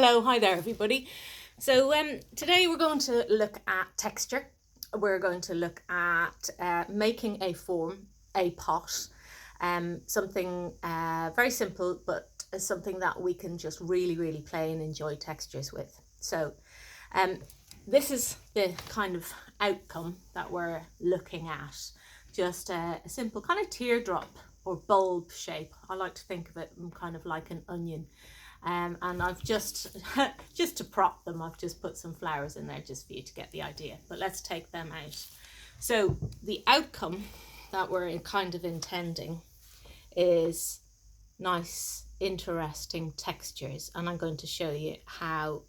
Hello, hi there everybody. So today we're going to look at texture. We're going to look at making a form, a pot, something very simple, but something that we can just really play and enjoy textures with. So this is the kind of outcome that we're looking at. Just a simple kind of teardrop or bulb shape. I like to think of it kind of like an onion. And I've just to prop them, I've just put some flowers in there just for you to get the idea. But let's take them out. So the outcome that we're kind of intending is nice, interesting textures, and I'm going to show you how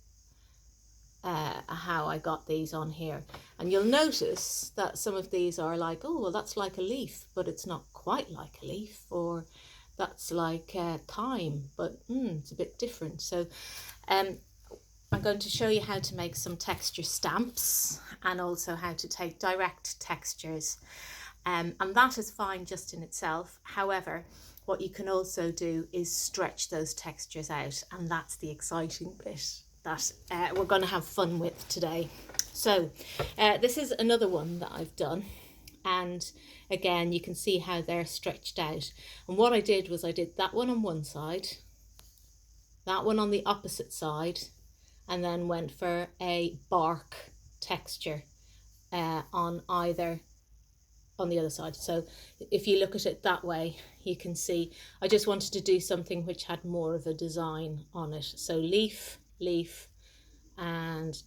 I got these on here. And you'll notice that some of these are like, oh, well, that's like a leaf, but it's not quite like a leaf, or that's like thyme, but it's a bit different. So I'm going to show you how to make some texture stamps and also how to take direct textures. And that is fine just in itself. However, what you can also do is stretch those textures out, and that's the exciting bit that we're going to have fun with today. So this is another one that I've done. And again, you can see how they're stretched out. And what I did was I did that one on one side, that one on the opposite side, and then went for a bark texture on the other side. So if you look at it that way, you can see I just wanted to do something which had more of a design on it. So leaf, and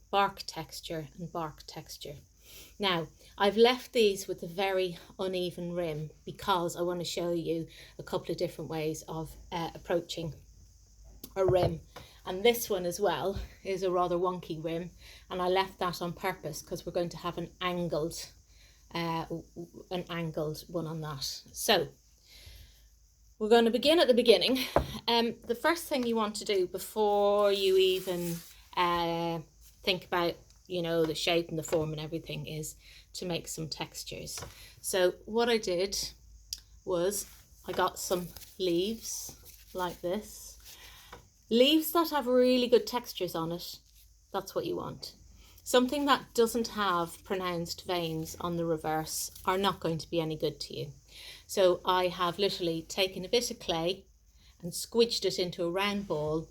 bark texture and bark texture. Now, I've left these with a very uneven rim because I want to show you a couple of different ways of approaching a rim. And this one as well is a rather wonky rim, and I left that on purpose because we're going to have an angled one on that. So we're going to begin at the beginning. The first thing you want to do before you even think about the shape and the form and everything is to make some textures. So what I did was I got some leaves like this. Leaves that have really good textures on it, that's what you want. Something that doesn't have pronounced veins on the reverse are not going to be any good to you. So I have literally taken a bit of clay and squidged it into a round ball,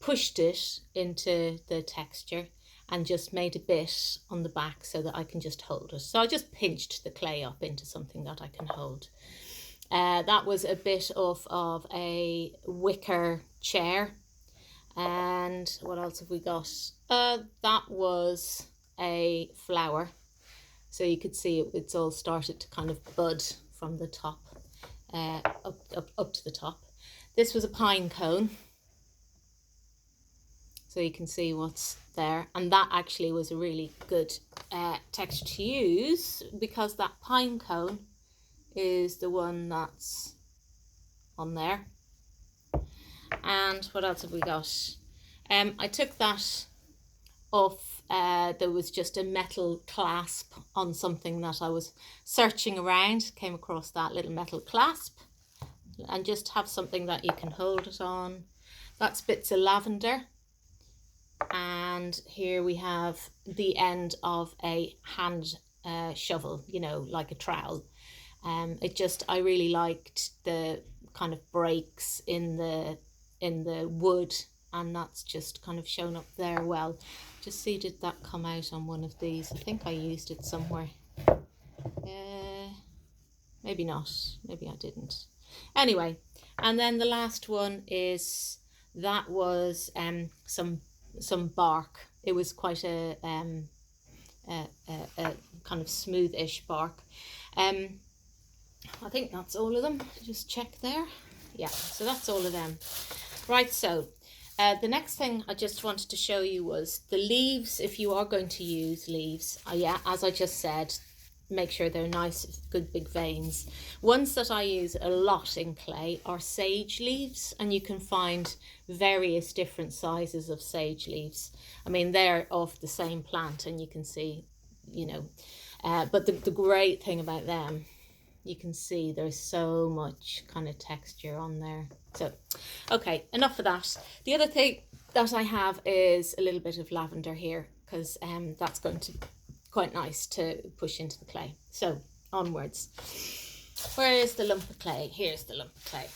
pushed it into the texture, and just made a bit on the back so that I can just hold it. So I just pinched the clay up into something that I can hold. That was a bit of a wicker chair. And what else have we got? That was a flower. So you could see it's all started to kind of bud from the top, up to the top. This was a pine cone. So you can see what's there, and that actually was a really good texture to use because that pine cone is the one that's on there. And what else have we got? I took that off, there was just a metal clasp on something that I was searching around, came across that little metal clasp, and just have something that you can hold it on. That's bits of lavender. And here we have the end of a hand shovel, like a trowel. I really liked the kind of breaks in the wood, and that's just kind of shown up there well. Just see, did that come out on one of these? I think I used it somewhere. Maybe not, maybe I didn't. Anyway, and then the last one is, that was some bark. It was quite a kind of smoothish bark. I think that's all of them. Just check there. Yeah, so that's all of them. Right, so the next thing I just wanted to show you was the leaves. If you are going to use leaves, as I just said, make sure they're nice, good big veins. Ones that I use a lot in clay are sage leaves, and you can find various different sizes of sage leaves. I mean, they're of the same plant, and you can see, but the great thing about them, you can see there's so much kind of texture on there. So, okay, enough of that. The other thing that I have is a little bit of lavender here, because that's going to be quite nice to push into the clay. So, onwards. Where is the lump of clay? Here's the lump of clay.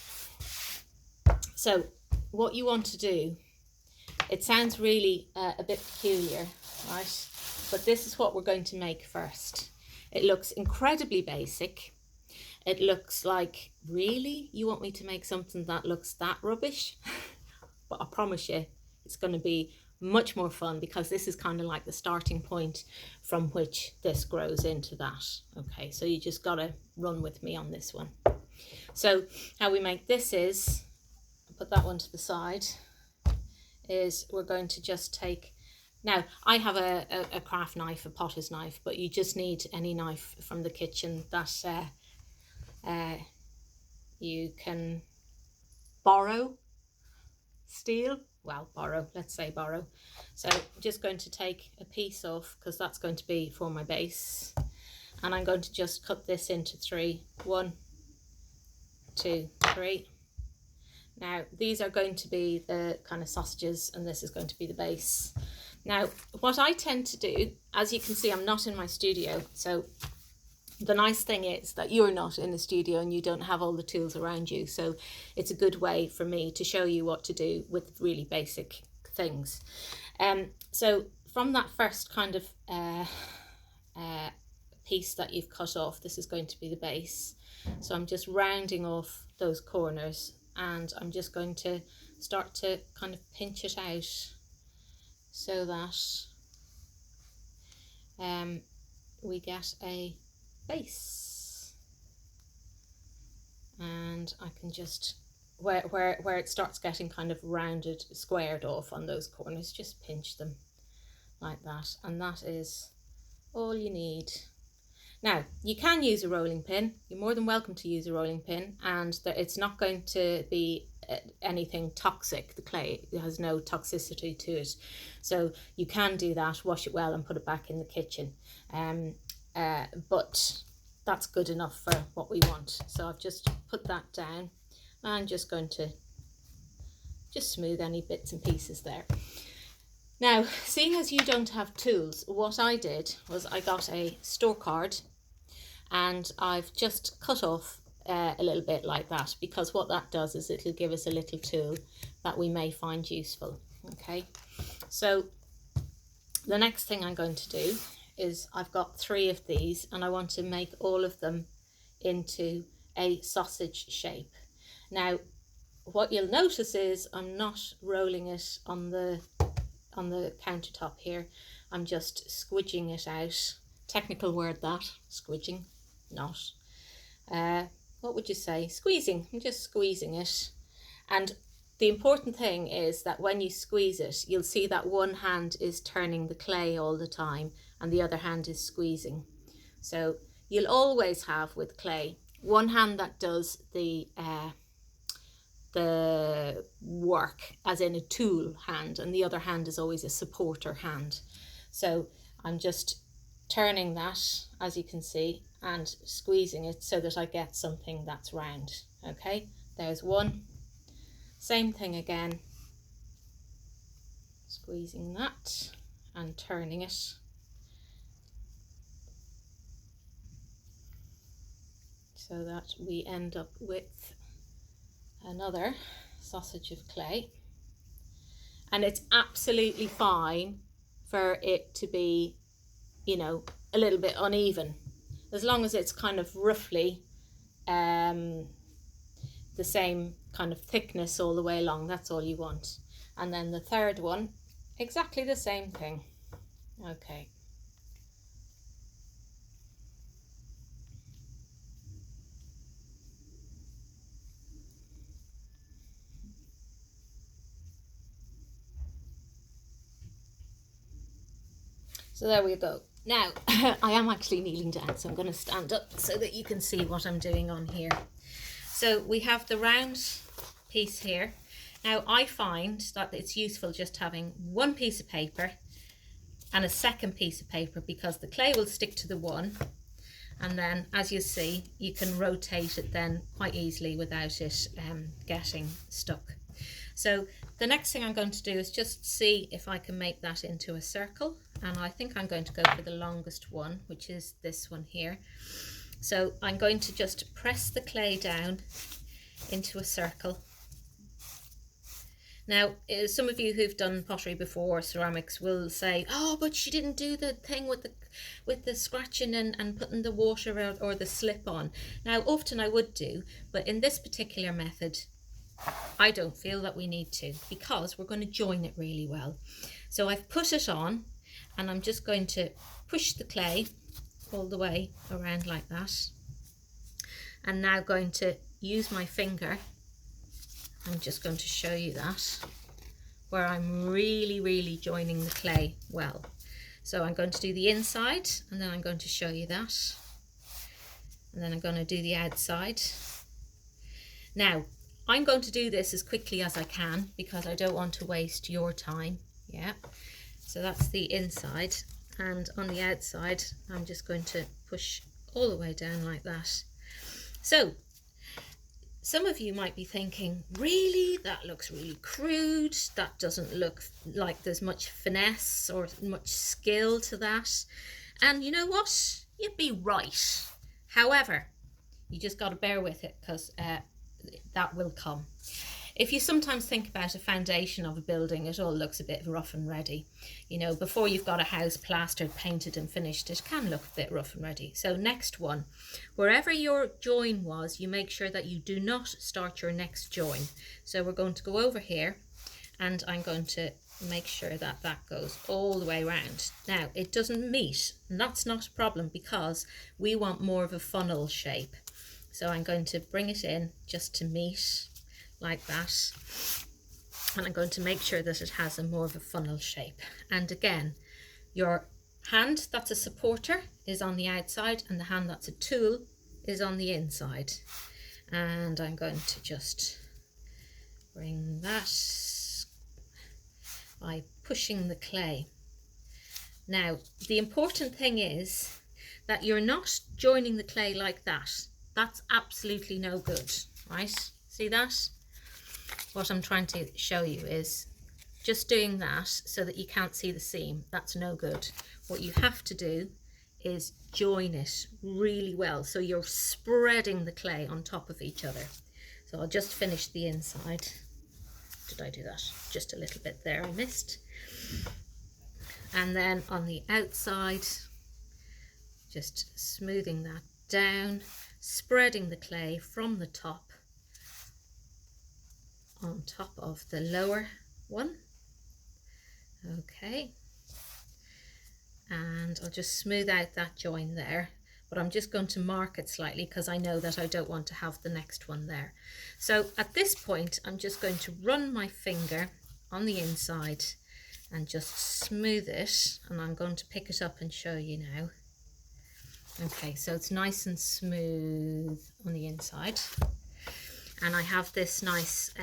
So, what you want to do, it sounds really a bit peculiar, right? But this is what we're going to make first. It looks incredibly basic. It looks like, really? You want me to make something that looks that rubbish? But I promise you, it's going to be much more fun, because this is kind of like the starting point from which this grows into that. Okay, so you just got to run with me on this one. So how we make this is, put that one to the side, is we're going to just take, now I have a craft knife, a potter's knife, but you just need any knife from the kitchen that you can borrow, steal, well, borrow, let's say borrow. So I'm just going to take a piece off, because that's going to be for my base, and I'm going to just cut this into 3. 1, 2, 3. Now these are going to be the kind of sausages, and this is going to be the base. Now what I tend to do, as you can see, I'm not in my studio, so the nice thing is that you're not in the studio and you don't have all the tools around you, so it's a good way for me to show you what to do with really basic things. So from that first kind of piece that you've cut off, this is going to be the base. So I'm just rounding off those corners, and I'm just going to start to kind of pinch it out so that we get a base. And I can just, where it starts getting kind of rounded, squared off on those corners, just pinch them like that, and that is all you need. Now you can use a rolling pin, you're more than welcome to use a rolling pin, and it's not going to be anything toxic. The clay has no toxicity to it, so you can do that, wash it well and put it back in the kitchen. But that's good enough for what we want. So I've just put that down, and I'm just going to just smooth any bits and pieces there. Now, seeing as you don't have tools, what I did was I got a store card, and I've just cut off a little bit like that, because what that does is it'll give us a little tool that we may find useful. Okay, so the next thing I'm going to do is, I've got 3 of these, and I want to make all of them into a sausage shape. Now what you'll notice is I'm not rolling it on the countertop here. I'm just squidging it out. Technical word that, squidging, not. What would you say? Squeezing. I'm just squeezing it. And the important thing is that when you squeeze it, you'll see that one hand is turning the clay all the time and the other hand is squeezing. So you'll always have with clay one hand that does the work, as in a tool hand, and the other hand is always a supporter hand. So I'm just turning that, as you can see, and squeezing it so that I get something that's round. Okay, there's one. Same thing again, squeezing that and turning it. So that we end up with another sausage of clay. And it's absolutely fine for it to be, you know, a little bit uneven, as long as it's kind of roughly the same kind of thickness all the way along. That's all you want. And then the third one, exactly the same thing. Okay. So there we go. Now, I am actually kneeling down, so I'm going to stand up so that you can see what I'm doing on here. So we have the round piece here. Now, I find that it's useful just having one piece of paper and a second piece of paper, because the clay will stick to the one And then, as you see, you can rotate it then quite easily without it getting stuck. So the next thing I'm going to do is just see if I can make that into a circle. And I think I'm going to go for the longest one, which is this one here. So I'm going to just press the clay down into a circle. Now, some of you who've done pottery before, ceramics, will say, oh, but she didn't do the thing with the scratching and putting the water out or the slip on. Now, often I would do, but in this particular method, I don't feel that we need to, because we're going to join it really well. So I've put it on, and I'm just going to push the clay all the way around like that. And now going to use my finger. I'm just going to show you that, where I'm really joining the clay well. So I'm going to do the inside, and then I'm going to show you that. And then I'm going to do the outside. Now, I'm going to do this as quickly as I can because I don't want to waste your time. Yeah. So that's the inside. And on the outside, I'm just going to push all the way down like that. So, some of you might be thinking, really? That looks really crude. That doesn't look like there's much finesse or much skill to that. And you know what? You'd be right. However, you just got to bear with it, because that will come. If you sometimes think about a foundation of a building, it all looks a bit rough and ready. You know, before you've got a house plastered, painted and finished, it can look a bit rough and ready. So next one, wherever your join was, you make sure that you do not start your next join. So we're going to go over here, and I'm going to make sure that that goes all the way around. Now, it doesn't meet, and that's not a problem, because we want more of a funnel shape. So I'm going to bring it in just to meet like that, and I'm going to make sure that it has a more of a funnel shape. And again, your hand that's a supporter is on the outside, and the hand that's a tool is on the inside. And I'm going to just bring that by pushing the clay. Now, the important thing is that you're not joining the clay like that. That's absolutely no good, right? See that? What I'm trying to show you is just doing that so that you can't see the seam. That's no good. What you have to do is join it really well, so you're spreading the clay on top of each other. So I'll just finish the inside. Did I do that? Just a little bit there I missed. And then on the outside, just smoothing that down, spreading the clay from the top on top of the lower one. Okay, and I'll just smooth out that join there, but I'm just going to mark it slightly because I know that I don't want to have the next one there. So at this point, I'm just going to run my finger on the inside and just smooth it, and I'm going to pick it up and show you now. Okay, so it's nice and smooth on the inside. And I have this nice,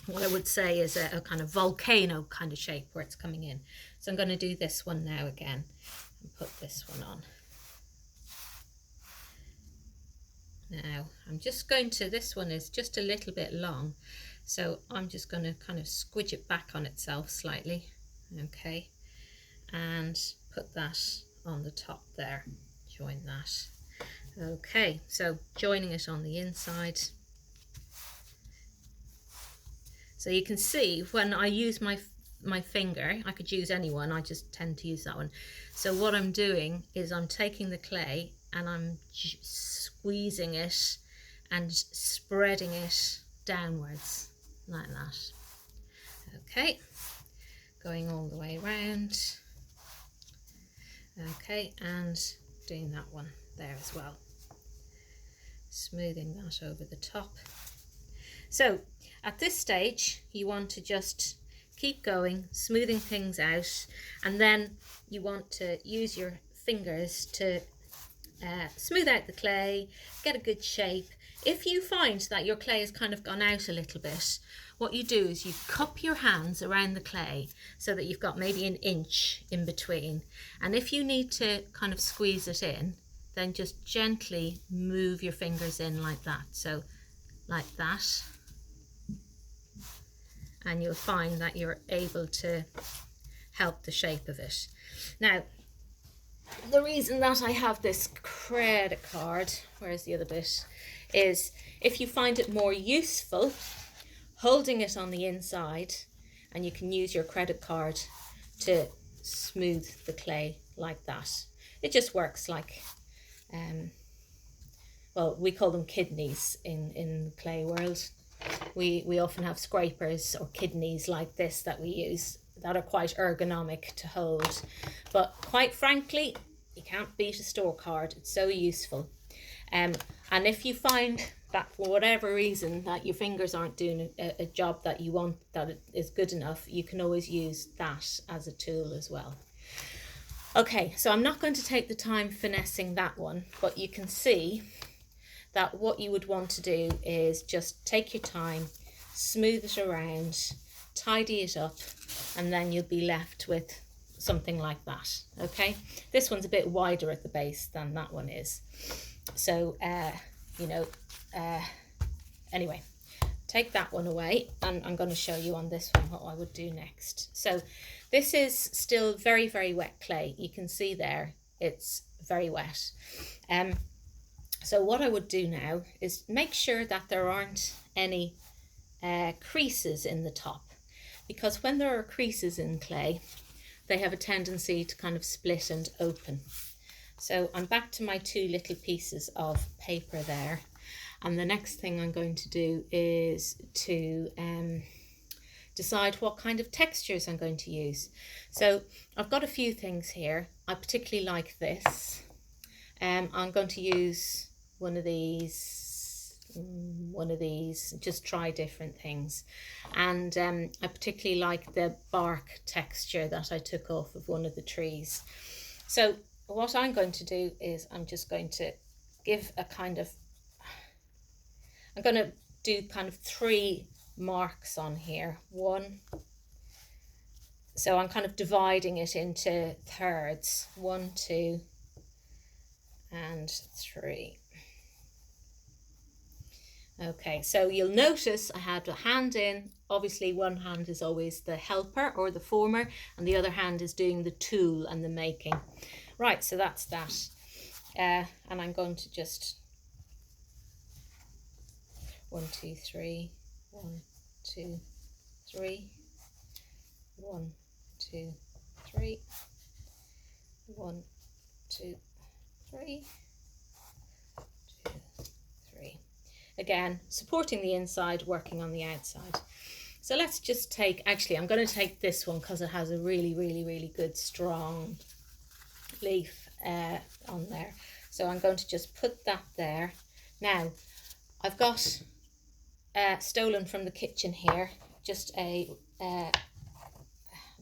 what I would say is a kind of volcano kind of shape where it's coming in. So I'm going to do this one now again and put this one on. Now I'm just going to, this one is just a little bit long, so I'm just going to kind of squidge it back on itself slightly. Okay, and put that on the top there, join that. Okay, so joining it on the inside. So you can see when I use my finger, I could use any one, I just tend to use that one. So what I'm doing is I'm taking the clay and I'm squeezing it and spreading it downwards like that. Okay, going all the way around. Okay, and doing that one there as well, smoothing that over the top. So at this stage you want to just keep going, smoothing things out, and then you want to use your fingers to smooth out the clay, get a good shape. If you find that your clay has kind of gone out a little bit, what you do is you cup your hands around the clay so that you've got maybe an inch in between. And if you need to kind of squeeze it in, then just gently move your fingers in like that. So like that. And you'll find that you're able to help the shape of it. Now, the reason that I have this credit card, where's the other bit, is if you find it more useful holding it on the inside, and you can use your credit card to smooth the clay like that. It just works like, well, we call them kidneys in the clay world. We often have scrapers or kidneys like this that we use that are quite ergonomic to hold. But quite frankly, you can't beat a store card. It's so useful. And if you find that for whatever reason that your fingers aren't doing a job that you want, that it is good enough, you can always use that as a tool as well. Okay, so I'm not going to take the time finessing that one, but you can see that what you would want to do is just take your time, smooth it around, tidy it up, and then you'll be left with something like that. Okay, this one's a bit wider at the base than that one is. So, anyway, take that one away, and I'm going to show you on this one what I would do next. So this is still very, very wet clay. You can see there, it's very wet. So what I would do now is make sure that there aren't any creases in the top, because when there are creases in clay, they have a tendency to kind of split and open. So I'm back to my two little pieces of paper there. And the next thing I'm going to do is to decide what kind of textures I'm going to use. So I've got a few things here. I particularly like this. I'm going to use one of these, just try different things. And I particularly like the bark texture that I took off of one of the trees. So what I'm going to do is I'm just going to give a kind of, I'm going to do kind of 3 marks on here. 1. So I'm kind of dividing it into thirds. 1, 2, and 3. Okay, so you'll notice I had a hand in. Obviously one hand is always the helper or the former, and the other hand is doing the tool and the making. Right, so that's that. And I'm going to just 1, 2, 3, 1, 2, 3, 1, 2, 3, 1, 2, 3, 2, 3. Again, supporting the inside, working on the outside. So let's just take, actually I'm going to take this one because it has a really, really, really good strong leaf on there. So I'm going to just put that there. Now, I've got stolen from the kitchen here, just a, I'll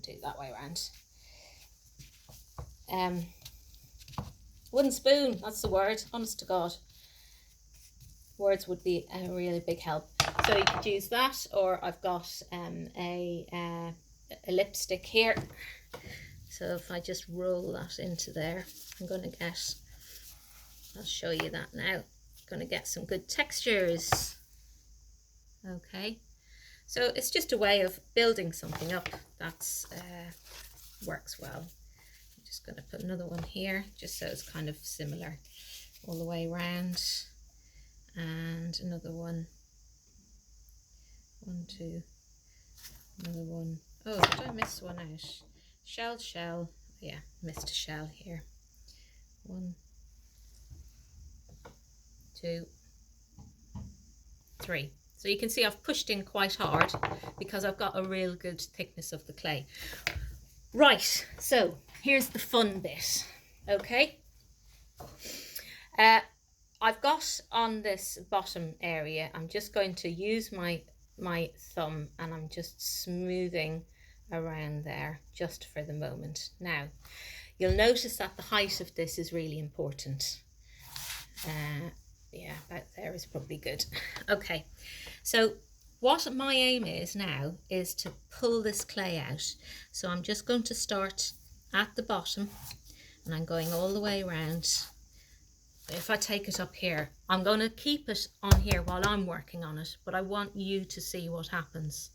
do it that way around. Wooden spoon, that's the word, honest to God. Words would be a really big help. So you could use that, or I've got a lipstick here. So if I just roll that into there, I'm going to get, I'll show you that now. I'm going to get some good textures. Okay, so it's just a way of building something up that's works well. I'm just going to put another one here, just so it's kind of similar all the way around. And another one. 1, 2, another one. Oh, did I miss one out? Shell. Yeah, missed a shell here. 1, 2, 3. So you can see I've pushed in quite hard because I've got a real good thickness of the clay. Right, so here's the fun bit, okay? I've got on this bottom area, I'm just going to use my thumb and I'm just smoothing around there just for the moment. Now, you'll notice that the height of this is really important. Yeah, about there is probably good. Okay, so what my aim is now is to pull this clay out. So I'm just going to start at the bottom and I'm going all the way around if I take it up here, I'm going to keep it on here while I'm working on it, but I want you to see what happens.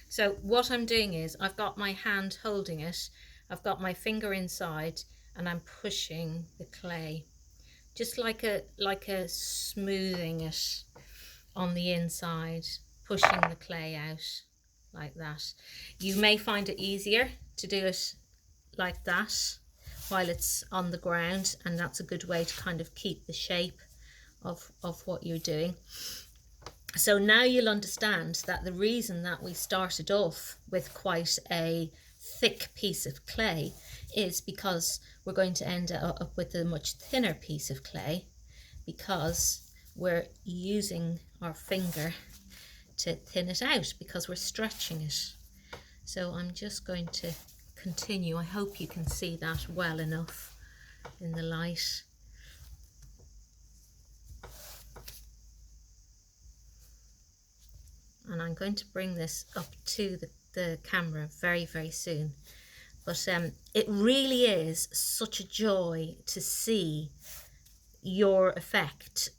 So what I'm doing is I've got my hand holding it, I've got my finger inside, and I'm pushing the clay, just like a smoothing it on the inside, pushing the clay out like that. You may find it easier to do it like that while it's on the ground, and that's a good way to kind of keep the shape of what you're doing. So now you'll understand that the reason that we started off with quite a thick piece of clay is because we're going to end up with a much thinner piece of clay, because we're using our finger to thin it out, because we're stretching it. So I'm just going to continue. I hope you can see that well enough in the light. And I'm going to bring this up to the camera very, very soon. But it really is such a joy to see your effect,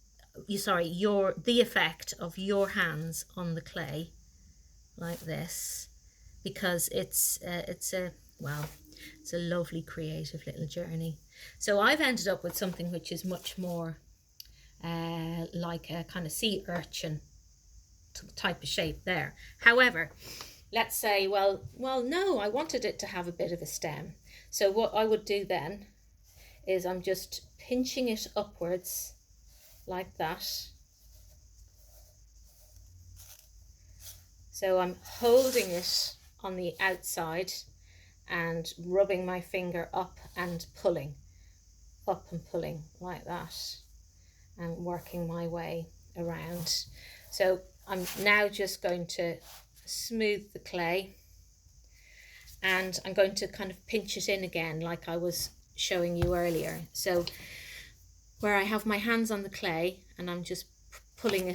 the effect of your hands on the clay like this, because it's a lovely creative little journey. So I've ended up with something which is much more like a kind of sea urchin type of shape there. However, let's say, well, no, I wanted it to have a bit of a stem. So what I would do then is I'm just pinching it upwards like that. So I'm holding it on the outside and rubbing my finger up and pulling like that, and working my way around. So I'm now just going to smooth the clay, and I'm going to kind of pinch it in again like I was showing you earlier. So where I have my hands on the clay and I'm just pushing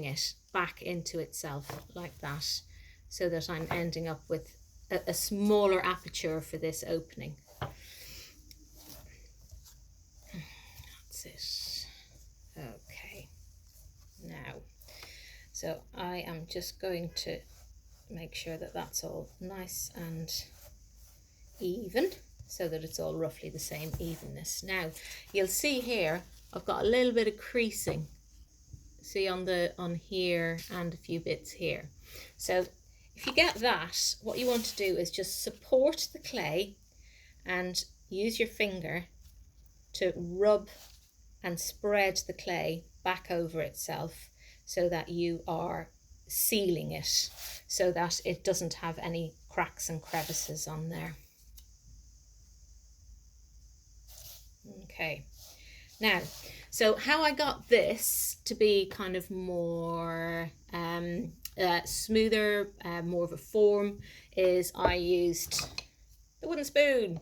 it back into itself like that, so that I'm ending up with a smaller aperture for this opening. That's it. Okay. Now, so I am just going to make sure that that's all nice and even, so that it's all roughly the same evenness. Now you'll see here I've got a little bit of creasing, see on here and a few bits here. So if you get that, what you want to do is just support the clay and use your finger to rub and spread the clay back over itself, so that you are sealing it, so that it doesn't have any cracks and crevices on there. Okay, now, so how I got this to be kind of more smoother, more of a form, is I used the wooden spoon.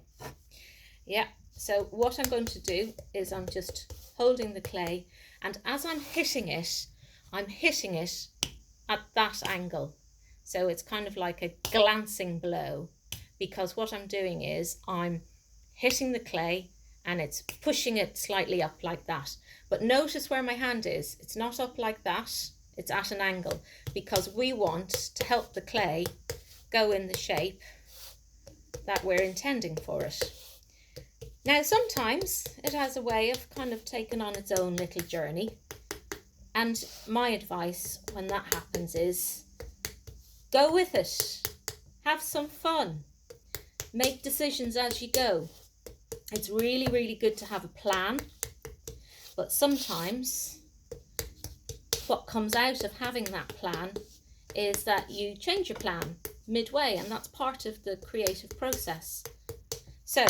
Yeah, so what I'm going to do is I'm just holding the clay, and as I'm hitting it at that angle. So it's kind of like a glancing blow, because what I'm doing is I'm hitting the clay and it's pushing it slightly up like that. But notice where my hand is. It's not up like that. It's at an angle, because we want to help the clay go in the shape that we're intending for it. Now, sometimes it has a way of kind of taking on its own little journey. And my advice when that happens is go with it. Have some fun. Make decisions as you go. It's really, really good to have a plan. But sometimes what comes out of having that plan is that you change your plan midway, and that's part of the creative process. So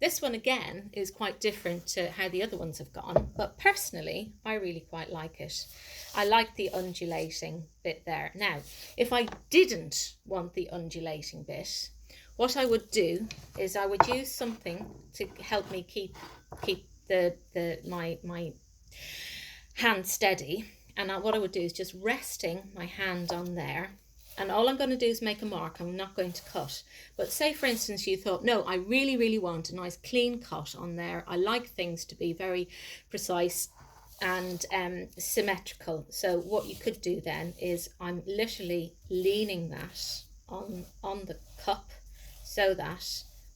This one again is quite different to how the other ones have gone, but personally I really quite like it. I like the undulating bit there. Now, if I didn't want the undulating bit, what I would do is I would use something to help me keep my hand steady. And what I would do is just resting my hand on there. And all I'm going to do is make a mark. I'm not going to cut. But say, for instance, you thought, no, I really, really want a nice clean cut on there. I like things to be very precise and symmetrical. So what you could do then is I'm literally leaning that on the cup so that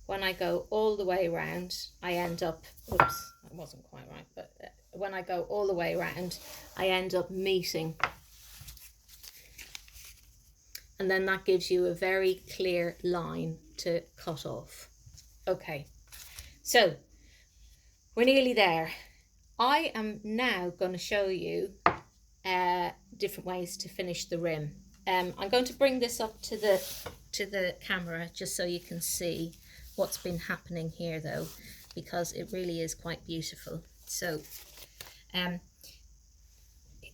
when I go all the way around, I end up, oops, that wasn't quite right, but when I go all the way around, I end up meeting. And then that gives you a very clear line to cut off. Okay, so we're nearly there. I am now going to show you different ways to finish the rim. I'm going to bring this up to the camera just so you can see what's been happening here though, because it really is quite beautiful. So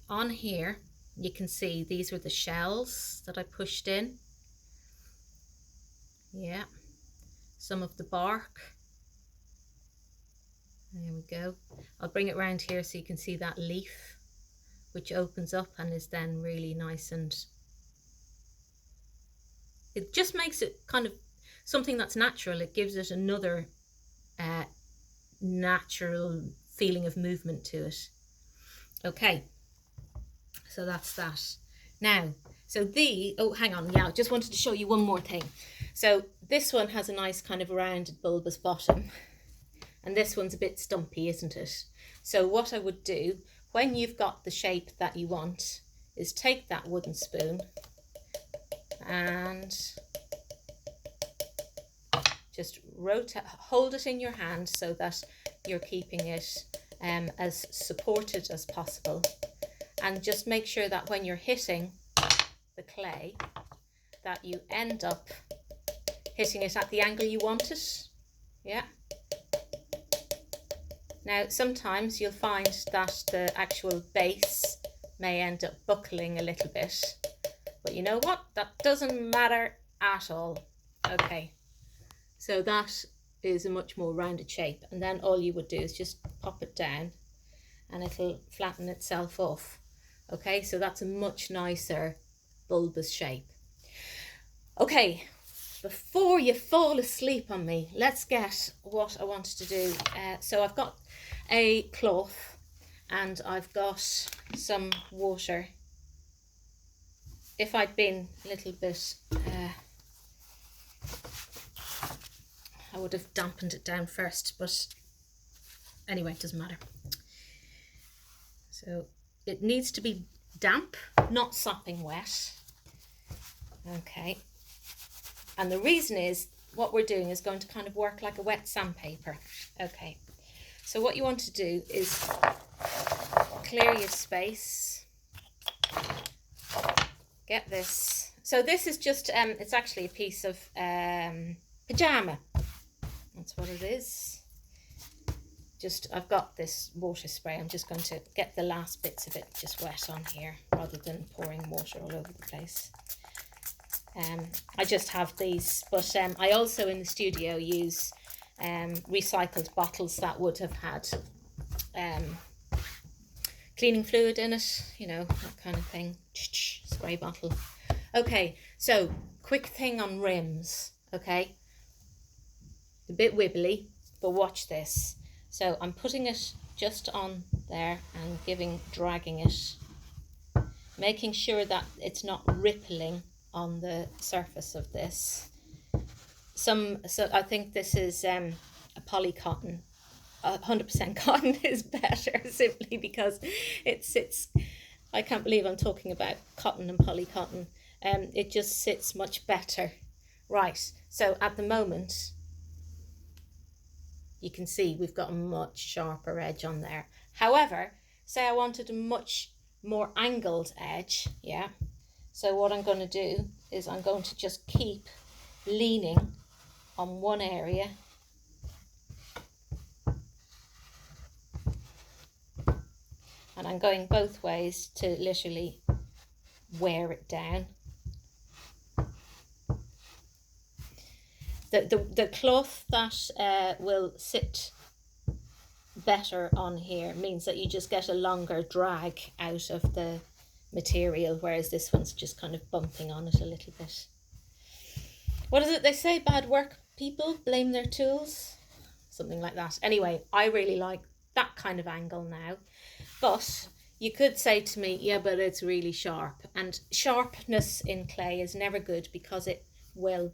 on here, you can see these were the shells that I pushed in. Yeah, some of the bark. There we go. I'll bring it around here so you can see that leaf, which opens up and is then really nice, and it just makes it kind of something that's natural. It gives it another natural feeling of movement to it. Okay. So that's that. Now, so oh, hang on. Yeah, I just wanted to show you one more thing. So this one has a nice kind of rounded bulbous bottom. And this one's a bit stumpy, isn't it? So what I would do, when you've got the shape that you want, is take that wooden spoon and just rotate, hold it in your hand so that you're keeping it as supported as possible. And just make sure that when you're hitting the clay, that you end up hitting it at the angle you want it. Yeah. Now, sometimes you'll find that the actual base may end up buckling a little bit. But you know what? That doesn't matter at all. Okay. So that is a much more rounded shape. And then all you would do is just pop it down and it'll flatten itself off. Okay, so that's a much nicer bulbous shape. Okay, before you fall asleep on me, let's get what I wanted to do. So I've got a cloth and I've got some water. If I'd been a little bit, I would have dampened it down first, but anyway, it doesn't matter. So it needs to be damp, not sopping wet. Okay. And the reason is, what we're doing is going to kind of work like a wet sandpaper. Okay. So what you want to do is clear your space. Get this. So this is just, it's actually a piece of pajama. That's what it is. I've got this water spray. I'm just going to get the last bits of it just wet on here rather than pouring water all over the place. I just have these, but I also in the studio use recycled bottles that would have had cleaning fluid in it, you know, that kind of thing. Spray bottle. Okay, so quick thing on rims, okay? A bit wibbly, but watch this. So I'm putting it just on there and dragging it, making sure that it's not rippling on the surface of this. So I think this is a poly cotton. 100% cotton is better simply because it sits, I can't believe I'm talking about cotton and poly cotton. It just sits much better. Right, so at the moment, you can see we've got a much sharper edge on there. However, say I wanted a much more angled edge, yeah. So what I'm going to do is I'm going to just keep leaning on one area And I'm going both ways to literally wear it down. The cloth that will sit better on here means that you just get a longer drag out of the material, whereas this one's just kind of bumping on it a little bit. What is it they say? Bad work people blame their tools? Something like that. Anyway, I really like that kind of angle now. But you could say to me, yeah, but it's really sharp. And sharpness in clay is never good because it will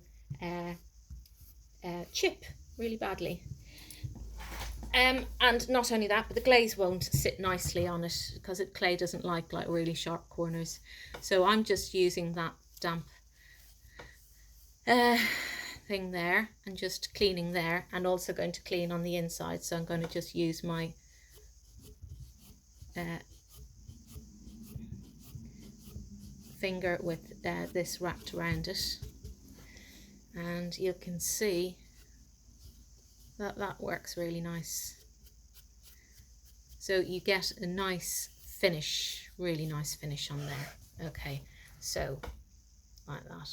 chip really badly. And not only that, but the glaze won't sit nicely on it because clay doesn't like really sharp corners. So I'm just using that damp thing there and just cleaning there, and also going to clean on the inside. So I'm going to just use my finger with this wrapped around it, and you can see that works really nice. So you get a nice finish, really nice finish on there. Okay, so like that.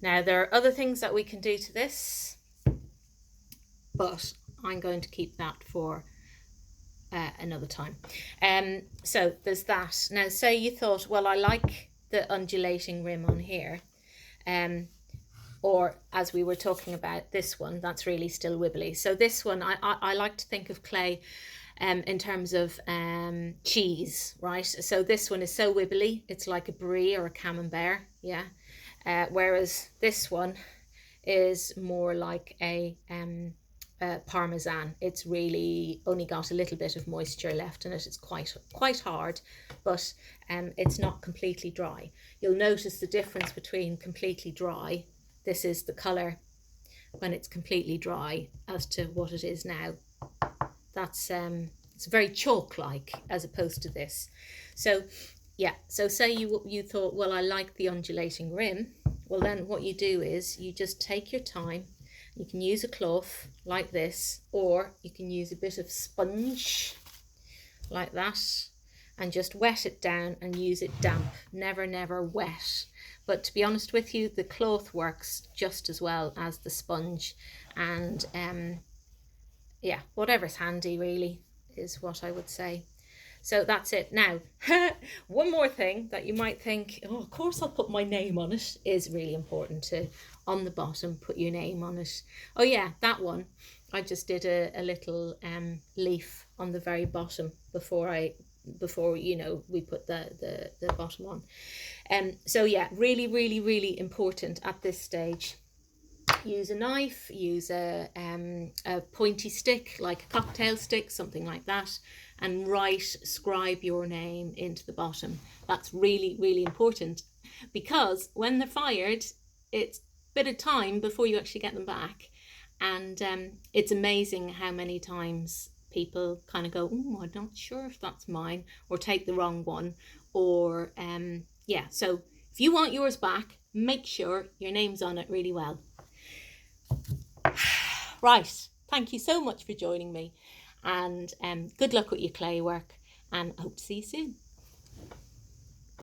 Now there are other things that we can do to this, but I'm going to keep that for another time. So there's that. Now say you thought, well, I like the undulating rim on here, or as we were talking about, this one, that's really still wibbly. So this one, I like to think of clay in terms of cheese, right? So this one is so wibbly, it's like a brie or a camembert, yeah. Whereas this one is more like a parmesan. It's really only got a little bit of moisture left in it. It's quite hard, but it's not completely dry. You'll notice the difference between completely dry. This is the colour when it's completely dry as to what it is now. That's it's very chalk-like as opposed to this. So yeah, so say you thought, well, I like the undulating rim. Well, then what you do is you just take your time. You can use a cloth like this, or you can use a bit of sponge like that and just wet it down and use it damp, never wet. But to be honest with you, the cloth works just as well as the sponge, and yeah, whatever's handy really is what I would say. So that's it. Now, one more thing that you might think, oh, of course I'll put my name on it, is really important to, on the bottom, put your name on it. Oh yeah, that one. I just did a little leaf on the very bottom before you know, we put the bottom on. So yeah, really important at this stage. Use a knife, use a pointy stick, like a cocktail stick, something like that, and scribe your name into the bottom. That's really important, because when they're fired, it's a bit of time before you actually get them back. And it's amazing how many times people kind of go, oh, I'm not sure if that's mine, or take the wrong one, or yeah. So if you want yours back, make sure your name's on it really well. Right, thank you so much for joining me, and good luck with your clay work, and I hope to see you soon.